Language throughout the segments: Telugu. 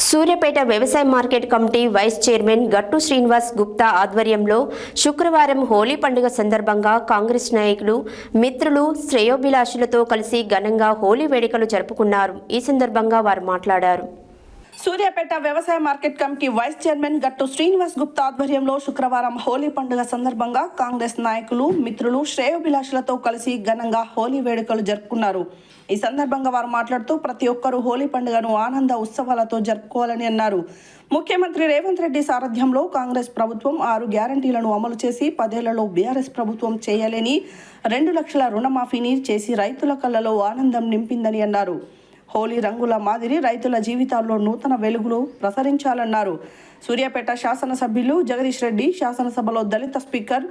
సూర్యాపేట వ్యవసాయ మార్కెట్ కమిటీ వైస్ చైర్మన్ గట్టు శ్రీనివాస్ గుప్తా ఆధ్వర్యంలో శుక్రవారం హోలీ పండుగ సందర్భంగా కాంగ్రెస్ నాయకులు మిత్రులు శ్రేయోభిలాషులతో కలిసి ఘనంగా హోలీ వేడుకలు జరుపుకున్నారు. ఈ సందర్భంగా వారు మాట్లాడారు. సూర్యాపేట వ్యవసాయ మార్కెట్ కమిటీ వైస్ చైర్మన్ గట్టు శ్రీనివాస్ గుప్తా ఆధ్వర్యంలో శుక్రవారం హోలీ పండుగ సందర్భంగా కాంగ్రెస్ నాయకులు మిత్రులు శ్రేయోభిలాషులతో కలిసి ఘనంగా హోలీ వేడుకలు జరుపుకున్నారు. ఈ సందర్భంగా వారు మాట్లాడుతూ ప్రతి ఒక్కరూ హోలీ పండుగను ఆనంద ఉత్సవాలతో జరుపుకోవాలని అన్నారు. ముఖ్యమంత్రి రేవంత్ రెడ్డి సారథ్యంలో కాంగ్రెస్ ప్రభుత్వం 6 గ్యారంటీలను అమలు చేసి 10 ఏళ్లలో బీఆర్ఎస్ ప్రభుత్వం చేయలేని 2 లక్షల రుణమాఫీని చేసి రైతుల కళ్ళలో ఆనందం నింపిందని అన్నారు. హోలీ రంగుల మాదిరి రైతుల జీవితాల్లో నూతన వెలుగులు ప్రసరించాలన్నారు. సూర్యాపేట శాసనసభ్యులు జగదీష్ రెడ్డి శాసనసభలో దళిత స్పీకర్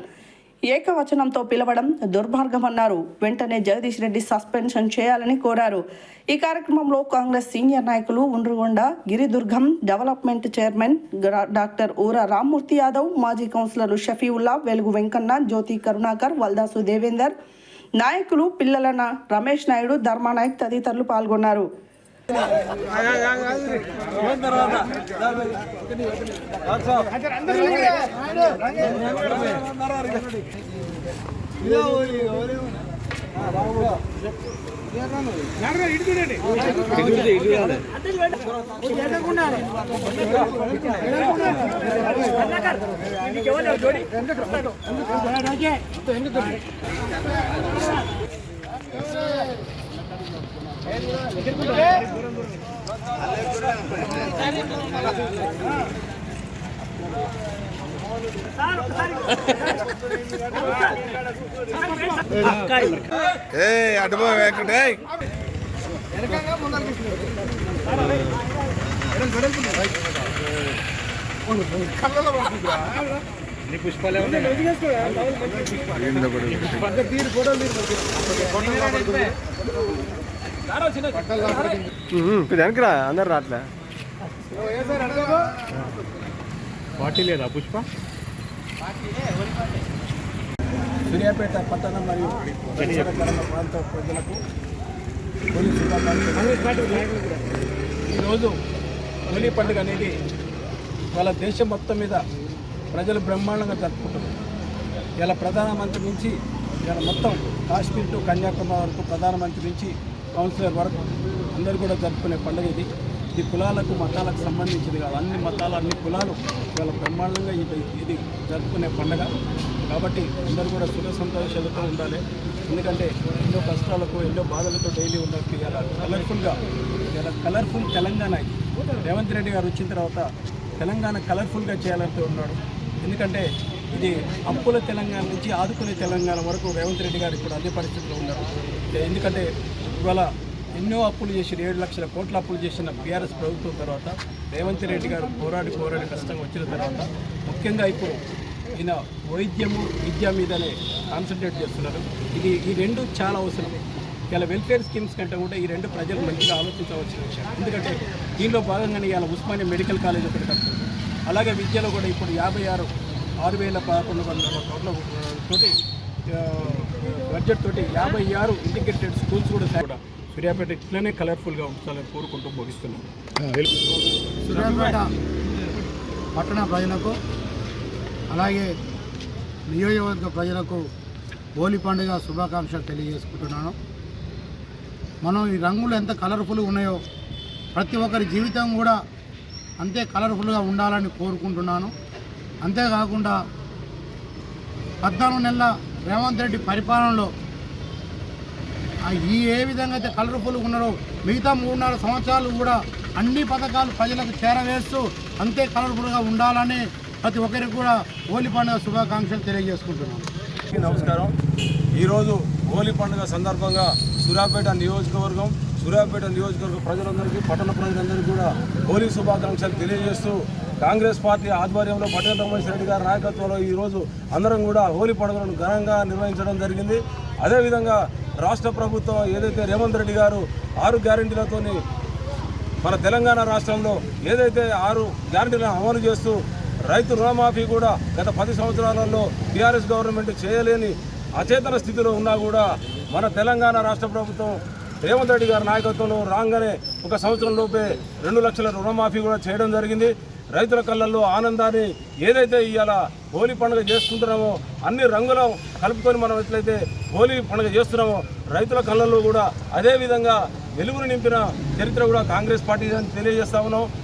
ఏకవచనంతో పిలవడం దుర్మార్గమన్నారు. వెంటనే జగదీష్ రెడ్డి సస్పెన్షన్ చేయాలని కోరారు. ఈ కార్యక్రమంలో కాంగ్రెస్ సీనియర్ నాయకులు ఉండ్రుగొండ గిరిదుర్గం డెవలప్మెంట్ చైర్మన్ డాక్టర్ ఊర రామ్మూర్తి యాదవ్, మాజీ కౌన్సిలర్లు షఫీవుల్లా, వెలుగు వెంకన్న, జ్యోతి కరుణాకర్, వల్దాసు దేవేందర్, నాయకులు పిల్లలన రమేష్ నాయుడు, ధర్మానాయక్ తదితరులు పాల్గొన్నారు. అటుపో వెంకటే పుష్పాలే వెనకరా అందరు రాట్లే పార్టీ లేదా పుష్ప. సూర్యాపేట పట్టణ మరియు ప్రాంత ప్రజలకు హోలీ శుభాకాంక్షలు. ఈరోజు హోలీ పండుగ అనేది వాళ్ళ దేశం మొత్తం మీద ప్రజలు బ్రహ్మాండంగా జరుపుకుంటున్నారు. ఇలా ప్రధానమంత్రి నుంచి ఇలా మొత్తం కాశ్మీర్ టు కన్యాకుమారి వరకు ప్రధానమంత్రి నుంచి కౌన్సిలర్ వరకు అందరూ కూడా జరుపుకునే పండుగ ఇది. ఇది కులాలకు మతాలకు సంబంధించింది కాదు. అన్ని మతాలు అన్ని కులాలు ఇవాళ బ్రహ్మాండంగా ఇది జరుపుకునే పండుగ. కాబట్టి అందరూ కూడా సుఖ సంతోషాలతో ఉండాలి. ఎందుకంటే ఎన్నో కష్టాలకు ఎన్నో బాధలతో డైలీ ఉన్నట్టు ఇలా కలర్ఫుల్ తెలంగాణ రేవంత్ రెడ్డి గారు వచ్చిన తర్వాత తెలంగాణ కలర్ఫుల్గా చేయాలంటూ ఉన్నాడు. ఎందుకంటే ఇది అప్పుల తెలంగాణ నుంచి ఆదుకునే తెలంగాణ వరకు రేవంత్ రెడ్డి గారు ఇప్పుడు అదే పరిస్థితిలో ఉన్నారు. ఎందుకంటే ఇవాళ ఎన్నో అప్పులు చేసి 7 లక్షల కోట్ల అప్పులు చేసిన బీఆర్ఎస్ ప్రభుత్వం తర్వాత రేవంత్ రెడ్డి గారు పోరాడి కష్టంగా వచ్చిన తర్వాత ముఖ్యంగా ఇప్పుడు ఈయన వైద్యము విద్య మీదనే కాన్సన్ట్రేట్ చేస్తున్నారు. ఈ రెండు చాలా అవసరం. ఇలా వెల్ఫేర్ స్కీమ్స్ కంటే కూడా ఈ రెండు ప్రజలు మంచిగా ఆలోచించవలసిన విషయం. ఎందుకంటే దీనిలో భాగంగానే ఇలా ఉస్మానియా మెడికల్ కాలేజ్ ఒకటి కడుతుంది. అలాగే విద్యలో కూడా ఇప్పుడు 56,1100 కోట్ల తోటి బడ్జెట్ తోటి 56 ఇంటిగ్రేటెడ్ స్కూల్స్ కూడా సూర్యాపేట ఇట్లనే కలర్ఫుల్గా ఉంచాలని కోరుకుంటూ ముగిస్తున్నాం. సూర్యాపేట పట్టణ ప్రజలకు అలాగే నియోజకవర్గ ప్రజలకు హోలీ పండుగ శుభాకాంక్షలు తెలియజేసుకుంటున్నాను. మనం ఈ రంగులు ఎంత కలర్ఫుల్గా ఉన్నాయో ప్రతి ఒక్కరి జీవితం కూడా అంతే కలర్ఫుల్గా ఉండాలని కోరుకుంటున్నాను. అంతేకాకుండా 14 నెలల రేవంత్ రెడ్డి పరిపాలనలో ఏ విధంగా అయితే కలర్ఫుల్గా ఉన్నారో మిగతా 3-4 సంవత్సరాలు కూడా అన్ని పథకాలు ప్రజలకు చేరవేస్తూ అంతే కలర్ఫుల్గా ఉండాలని ప్రతి ఒక్కరికి కూడా హోలీ పండుగ శుభాకాంక్షలు తెలియజేసుకుంటున్నాను. నమస్కారం. ఈరోజు హోలీ పండుగ సందర్భంగా సూర్యాపేట నియోజకవర్గ ప్రజలందరికీ పట్టణ ప్రజలందరికీ కూడా హోలీ శుభాకాంక్షలు తెలియజేస్తూ కాంగ్రెస్ పార్టీ ఆధ్వర్యంలో పటేల్ రమేష్ రెడ్డి గారి నాయకత్వంలో ఈరోజు అందరం కూడా హోలీ పండుగను ఘనంగా నిర్వహించడం జరిగింది. అదేవిధంగా రాష్ట్ర ప్రభుత్వం ఏదైతే రేవంత్ రెడ్డి గారు 6 గ్యారెంటీలతో మన తెలంగాణ రాష్ట్రంలో ఏదైతే 6 గ్యారెంటీలను అమలు చేస్తూ రైతు రుణమాఫీ కూడా గత 10 సంవత్సరాలలో టీఆర్ఎస్ గవర్నమెంట్ చేయలేని అచేతన స్థితిలో ఉన్నా కూడా మన తెలంగాణ రాష్ట్ర ప్రభుత్వం రేవంత్ రెడ్డి గారి నాయకత్వంలో రాగానే ఒక సంవత్సరం లోపే 2 లక్షల రుణమాఫీ కూడా చేయడం జరిగింది. రైతుల కళ్ళల్లో ఆనందాన్ని ఏదైతే ఇవాళ హోలీ పండుగ చేసుకుంటున్నామో అన్ని రంగులు కలుపుకొని మనం ఎట్లయితే హోలీ పండుగ చేస్తున్నామో రైతుల కళ్ళల్లో కూడా అదే విధంగా వెలుగును నింపిన చరిత్ర కూడా కాంగ్రెస్ పార్టీ అని తెలియజేస్తా ఉన్నాం.